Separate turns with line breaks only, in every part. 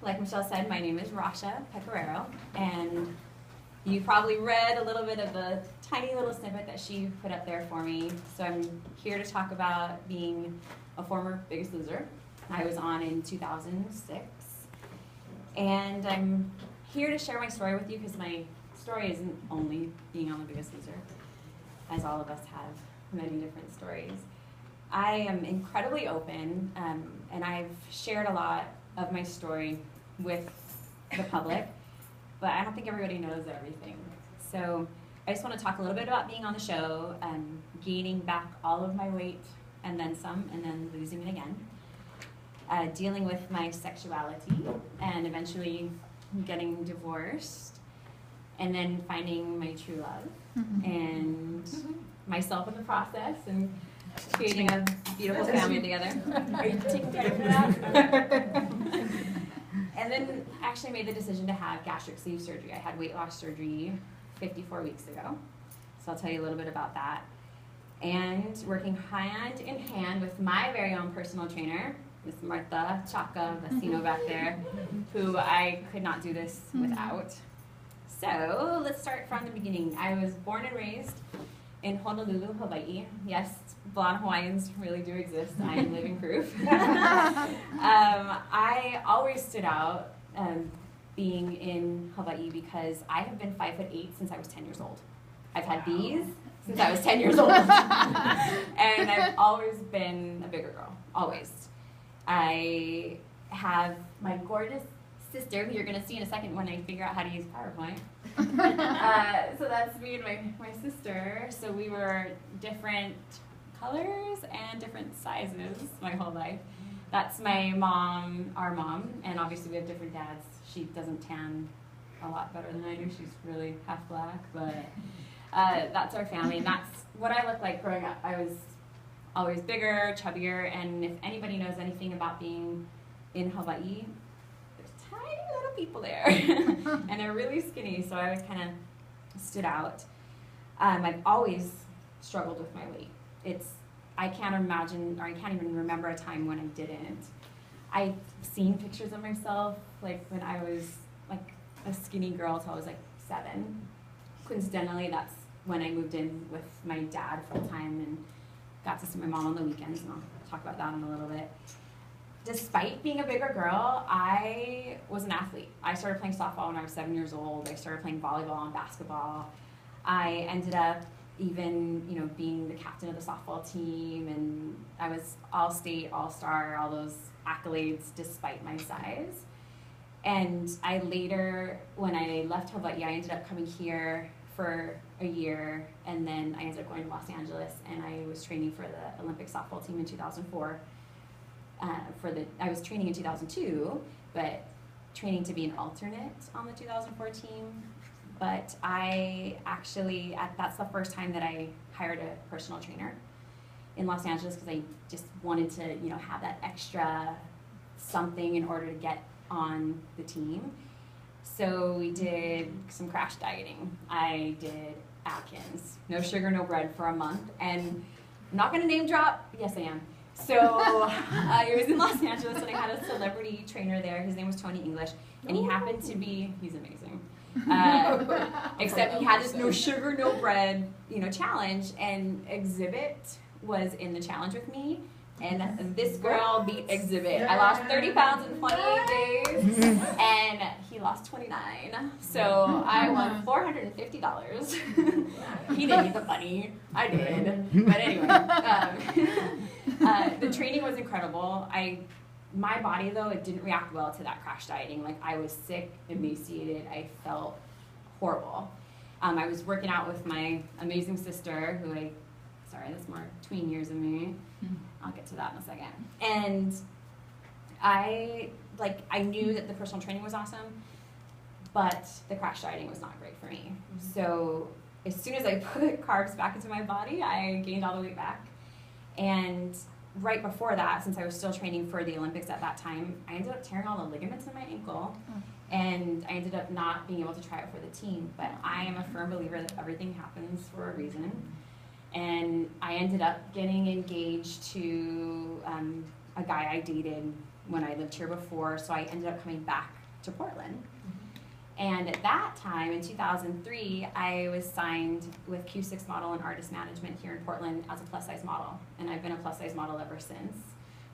like Michelle said, my name is Rasha Pecoraro, and you probably read a little bit of the tiny little snippet that she put up there for me. So I'm here to talk about being a former Biggest Loser. I was on in 2006, and I'm here to share my story with you because my story isn't only being on The Biggest Loser, as all of us have many different stories. I am incredibly open, and I've shared a lot of my story with the public, but I don't think everybody knows everything. So I just want to talk a little bit about being on the show, gaining back all of my weight and then some, and then losing it again, dealing with my sexuality, and eventually getting divorced, and then finding my true love, and myself in the process, and creating a beautiful family together. Are you taking credit for that? And then actually made the decision to have gastric sleeve surgery. I had weight loss surgery 54 weeks ago. So I'll tell you a little bit about that. And working hand in hand with my very own personal trainer, Miss Martha Chaka Vecino back there, who I could not do this without. So let's start from the beginning. I was born and raised in Honolulu, Hawaii. Yes, blonde Hawaiians really do exist. I am living proof. I always stood out being in Hawaii because I have been 5'8" since I was 10 years old. I've had these since I was 10 years old. And I've always been a bigger girl, always. I have my gorgeous sister, who you're going to see in a second when I figure out how to use PowerPoint. So that's me and my sister. So we were different colors and different sizes my whole life. That's my mom, our mom, and obviously we have different dads. She doesn't tan a lot better than I do. She's really half black, but that's our family. And that's what I looked like growing up. I was always bigger, chubbier, and if anybody knows anything about being in Hawaii, little people there, and they're really skinny, so I always kind of stood out. I've always struggled with my weight. I can't imagine, or I can't even remember a time when I didn't. I've seen pictures of myself, like when I was like a skinny girl until I was like 7. Coincidentally, that's when I moved in with my dad full time and got to see my mom on the weekends, and I'll talk about that in a little bit. Despite being a bigger girl, I was an athlete. I started playing softball when I was 7 years old. I started playing volleyball and basketball. I ended up even, being the captain of the softball team, and I was all-state, all-star, all those accolades despite my size. And I later, when I left Hawaii, I ended up coming here for a year, and then I ended up going to Los Angeles, and I was training for the Olympic softball team in 2004. I was training in 2002, but training to be an alternate on the 2004 team. But I actually, that's the first time that I hired a personal trainer in Los Angeles because I just wanted to, have that extra something in order to get on the team. So we did some crash dieting. I did Atkins, no sugar, no bread for a month. And I'm not going to name drop. Yes, I am. So it was in Los Angeles, and I had a celebrity trainer there. His name was Tony English, and he happened to be, he's amazing. Except he had this no sugar, no bread, challenge, and Exhibit was in the challenge with me, and this girl beat Exhibit. I lost 30 pounds in 28 days, and he lost 29. So I won $450. He didn't need the money. I did. But anyway, the training was incredible. My body, though, it didn't react well to that crash dieting. Like, I was sick, emaciated. I felt horrible. I was working out with my amazing sister, who that's more tween years of me. I'll get to that in a second. And I knew that the personal training was awesome, but the crash dieting was not great for me. So as soon as I put carbs back into my body, I gained all the weight back. And right before that, since I was still training for the Olympics at that time, I ended up tearing all the ligaments in my ankle, and I ended up not being able to try out for the team. But I am a firm believer that everything happens for a reason. And I ended up getting engaged to a guy I dated when I lived here before, so I ended up coming back to Portland. And at that time, in 2003, I was signed with Q6 Model and Artist Management here in Portland as a plus-size model. And I've been a plus-size model ever since.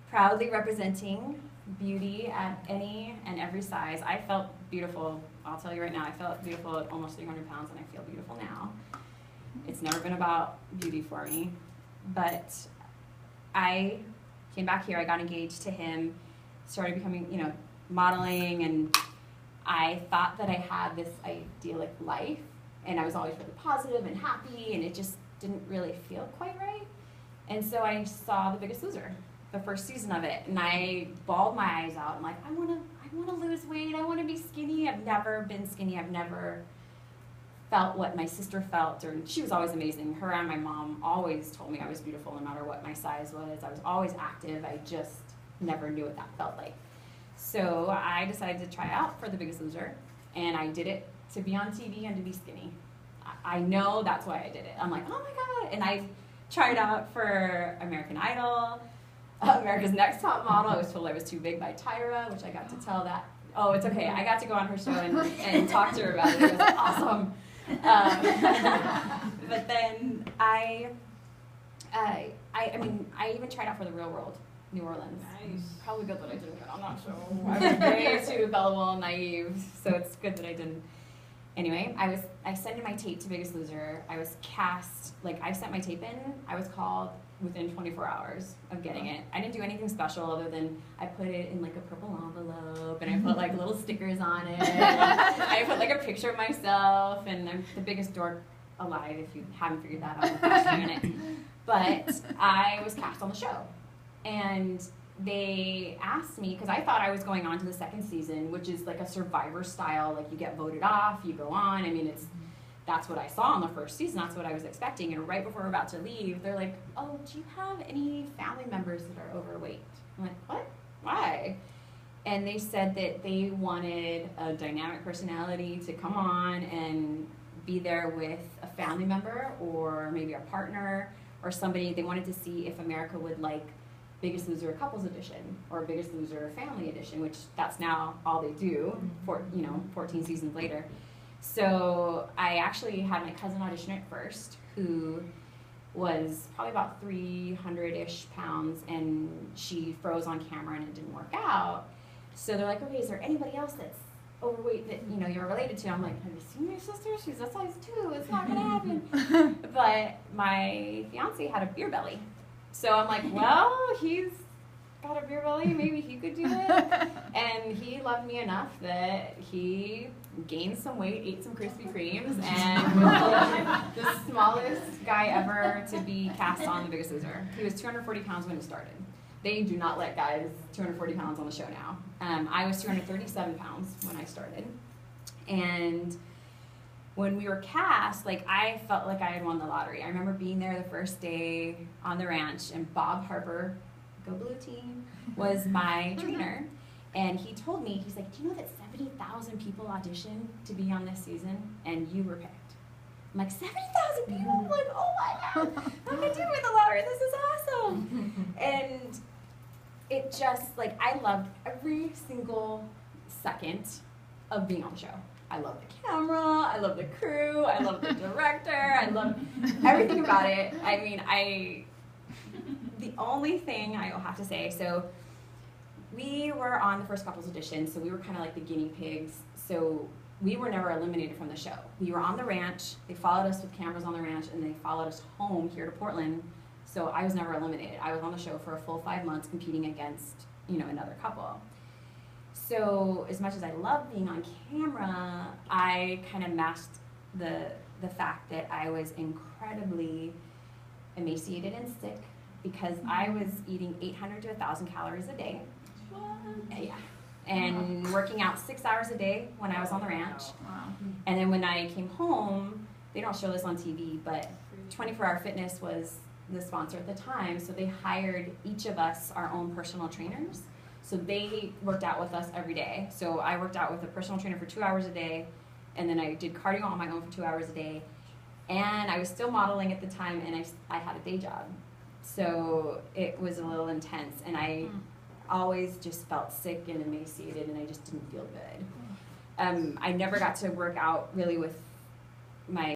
Proudly representing beauty at any and every size. I felt beautiful, I'll tell you right now, I felt beautiful at almost 300 pounds, and I feel beautiful now. It's never been about beauty for me. But I came back here, I got engaged to him, started becoming, modeling, and I thought that I had this idyllic life, and I was always really positive and happy, and it just didn't really feel quite right. And so I saw The Biggest Loser, the first season of it, and I bawled my eyes out. I'm like, I want to lose weight. I want to be skinny. I've never been skinny. I've never felt what my sister felt, and she was always amazing. Her and my mom always told me I was beautiful no matter what my size was. I was always active. I just never knew what that felt like. So I decided to try out for The Biggest Loser, and I did it to be on TV and to be skinny. I know that's why I did it. I'm like, oh my God. And I tried out for American Idol, America's Next Top Model. I was told I was too big by Tyra, which I got to tell that. Oh, it's okay. I got to go on her show and talk to her about it. It was awesome. But then I even tried out for The Real World, New Orleans. Nice. Probably good that I didn't, but I'm not sure. I was way too gullible and naive, so it's good that I didn't. Anyway, I sent in my tape to Biggest Loser. I was cast, I sent my tape in, I was called within 24 hours of getting it. I didn't do anything special other than I put it in a purple envelope, and I put little stickers on it. I put a picture of myself, and I'm the biggest dork alive if you haven't figured that out in the first minute. But I was cast on the show. And they asked me, because I thought I was going on to the second season, which is a Survivor style, you get voted off, you go on. I mean, that's what I saw in the first season, that's what I was expecting. And right before we're about to leave, they're like, oh, do you have any family members that are overweight? I'm like, what? Why? And they said that they wanted a dynamic personality to come on and be there with a family member or maybe a partner or somebody. They wanted to see if America would like Biggest Loser Couples Edition or Biggest Loser Family Edition, which that's now all they do, 14 seasons later. So I actually had my cousin audition at first, who was probably about 300-ish pounds, and she froze on camera and it didn't work out. So they're like, okay, is there anybody else that's overweight that you're related to? I'm like, have you seen my sister? She's a size 2. It's not gonna happen. But my fiance had a beer belly. So I'm like, well, he's got a beer belly, maybe he could do it. And he loved me enough that he gained some weight, ate some Krispy Kremes, and was the smallest guy ever to be cast on The Biggest Loser. He was 240 pounds when he started. They do not let guys 240 pounds on the show now. I was 237 pounds when I started. And when we were cast, I felt like I had won the lottery. I remember being there the first day on the ranch, and Bob Harper, go Blue Team, was my trainer. And he told me, he's like, do you know that 70,000 people auditioned to be on this season, and you were picked? I'm like, 70,000 people? I'm like, oh my God, I did win the lottery, this is awesome. And it just, I loved every single second of being on the show. I love the camera, I love the crew, I love the director, I love everything about it. I mean, the only thing I will have to say, so we were on the first couples edition, so we were kind of like the guinea pigs, so we were never eliminated from the show. We were on the ranch, they followed us with cameras on the ranch, and they followed us home here to Portland, so I was never eliminated. I was on the show for a full 5 months competing against, another couple. So as much as I love being on camera, I kind of masked the fact that I was incredibly emaciated and sick because I was eating 800 to 1,000 calories a day. What? Yeah. And working out 6 hours a day when I was on the ranch. Wow. And then when I came home, they don't show this on TV, but 24 Hour Fitness was the sponsor at the time, so they hired each of us our own personal trainers. So they worked out with us every day. So I worked out with a personal trainer for 2 hours a day, and then I did cardio on my own for 2 hours a day. And I was still modeling at the time, and I had a day job. So it was a little intense, and I always just felt sick and emaciated, and I just didn't feel good. I never got to work out really with my